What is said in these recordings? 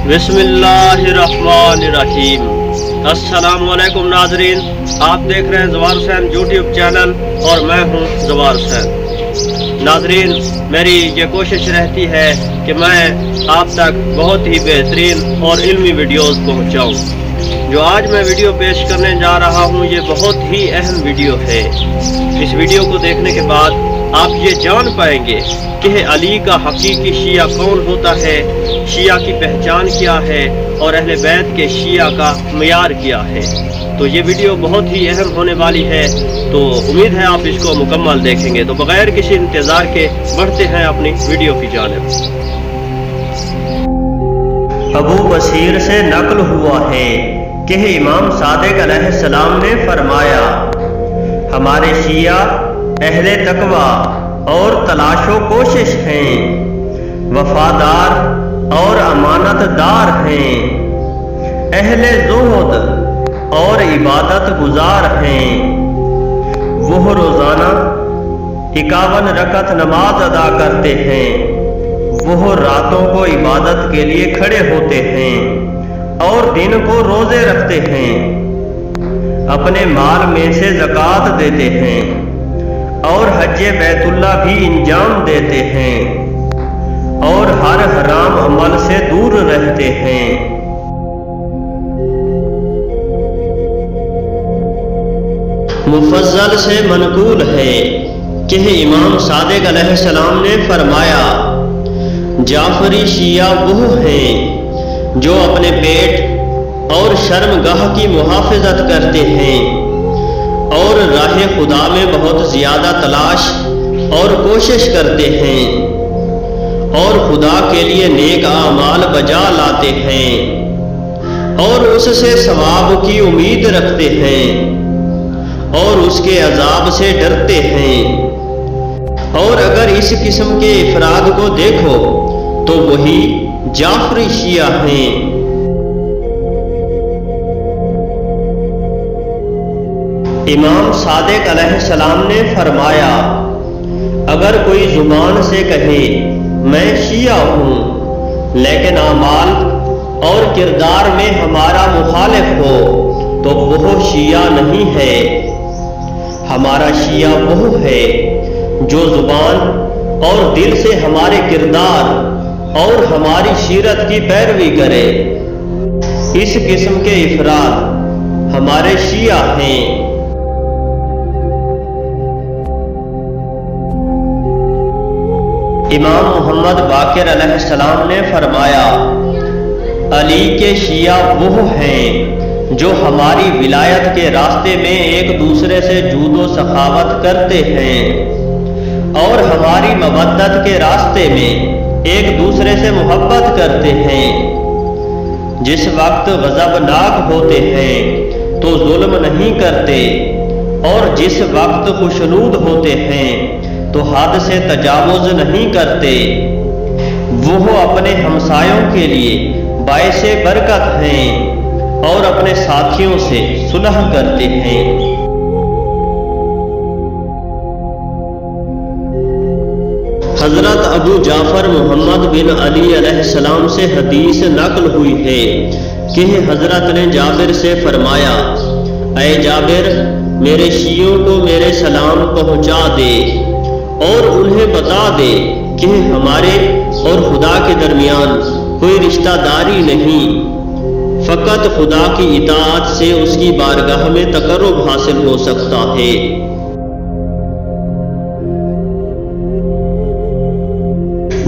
बिस्मिल्लाहिर्रहमानिर्रहीम। अस्सलामुअलैकुम नाजरीन, आप देख रहे हैं ज़वार हुसैन यूट्यूब चैनल और मैं हूं ज़वार हुसैन। नाजरीन, मेरी ये कोशिश रहती है कि मैं आप तक बहुत ही बेहतरीन और इल्मी वीडियोस पहुंचाऊं। जो आज मैं वीडियो पेश करने जा रहा हूं, ये बहुत ही अहम वीडियो है। इस वीडियो को देखने के बाद आप ये जान पाएंगे कि अली का हकीकी शिया कौन होता है, शिया की पहचान क्या है और अहले बैत के शिया का मियार क्या है। तो ये वीडियो बहुत ही अहम होने वाली है, तो उम्मीद है आप इसको मुकम्मल देखेंगे। तो बगैर किसी इंतज़ार के बढ़ते हैं अपनी वीडियो की जानिब। अबू बसीर से नकल हुआ है कि इमाम सादिक अलैहिस्सलाम ने फरमाया, हमारे शिया अहले तकवा और तलाशो कोशिश हैं, वफादार और अमानतदार हैं, अहले ज़ुहद और इबादत गुजार हैं। वो रोज़ाना 51 रकअत नमाज अदा करते हैं, वो रातों को इबादत के लिए खड़े होते हैं और दिन को रोज़े रखते हैं, अपने माल में से ज़कात देते हैं और हज्जे बैतुल्लाह भी इंजाम देते हैं और हर हराम अमल से दूर रहते हैं। मुफज्जल से मनकूल है कि इमाम सादिक अलैहिस्सलाम ने फरमाया, जाफरी शिया वो हैं जो अपने पेट और शर्मगाह की मुहाफ़िज़त करते हैं और राह खुदा में बहुत ज़्यादा तलाश और कोशिश करते हैं और खुदा के लिए नेक आमाल बजा लाते हैं और उससे सवाब की उम्मीद रखते हैं और उसके अजाब से डरते हैं। और अगर इस किस्म के इफराद को देखो तो वही जाफरी शिया हैं। इमाम सादिक अलैहिस्सलाम ने फरमाया, अगर कोई जुबान से कहे मैं शिया हूँ लेकिन आमाल और किरदार में हमारा मुखालिफ हो तो वो शिया नहीं है। हमारा शिया वो है जो जुबान और दिल से हमारे किरदार और हमारी सीरत की पैरवी करे। इस किस्म के इफराद हमारे शिया हैं। इमाम मोहम्मद बाकिर अलैहिस्सलाम ने फरमाया, अली के शिया वो हैं जो हमारी विलायत के रास्ते में एक दूसरे से जूदो सखावत करते हैं और हमारी मवद्दत के रास्ते में एक दूसरे से मोहब्बत करते हैं। जिस वक्त गज़बनाक होते हैं तो जुल्म नहीं करते और जिस वक्त खुशनूद होते हैं तो हद से तजावुज़ नहीं करते। वो अपने हमसायों के लिए बाइसे बरकत हैं और अपने साथियों से सुलह करते हैं। हजरत अबू जाफर मोहम्मद बिन अली अलैहिस्सलाम से हदीस नकल हुई है कि हजरत ने जाबिर से फरमाया, ऐ जाबिर, मेरे शियों को मेरे सलाम पहुंचा दे और उन्हें बता दे कि हमारे और खुदा के दरमियान कोई रिश्तेदारी नहीं, फकत खुदा की इताअत से उसकी बारगाह में तकर्रुब हासिल हो सकता है।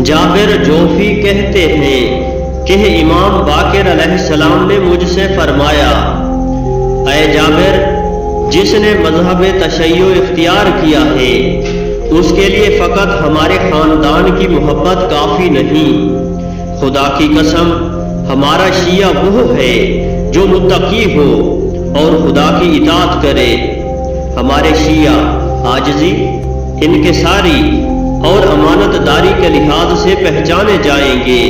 जाबिर जोफी कहते हैं कि इमाम बाकिर अलैहिस्सलाम ने मुझसे फरमाया, ऐ जाबिर, जिसने मजहब तशय्यो इख्तियार किया है उसके लिए फ़कत हमारे ख़ानदान की मोहब्बत काफ़ी नहीं। खुदा की कसम, हमारा शिया वो है जो मुत्तकी हो और खुदा की इताअत करे। हमारे शिया आजिज़ी, इनकिसारी और अमानतदारी के लिहाज से पहचाने जाएंगे।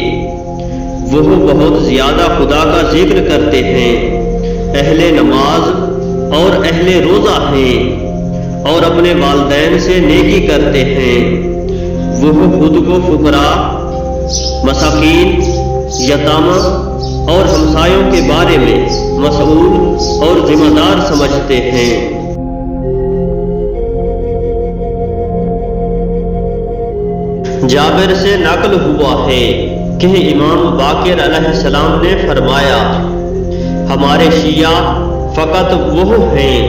वो बहुत ज़्यादा खुदा का जिक्र करते हैं, अहले नमाज और अहले रोज़ा हैं और अपने वालिदैन से नेकी करते हैं। वो खुद को फुकरा, मसाकीन, यतामा اور ہمسایوں کے بارے میں مسئول اور ذمہ دار سمجھتے ہیں۔ جابر سے نقل ہوا ہے کہ امام باقر علیہ السلام نے فرمایا، ہمارے شیعہ فقط وہ ہیں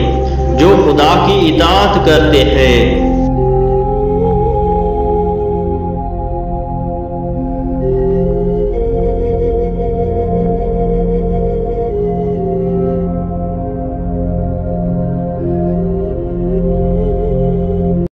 جو خدا کی اطاعت کرتے ہیں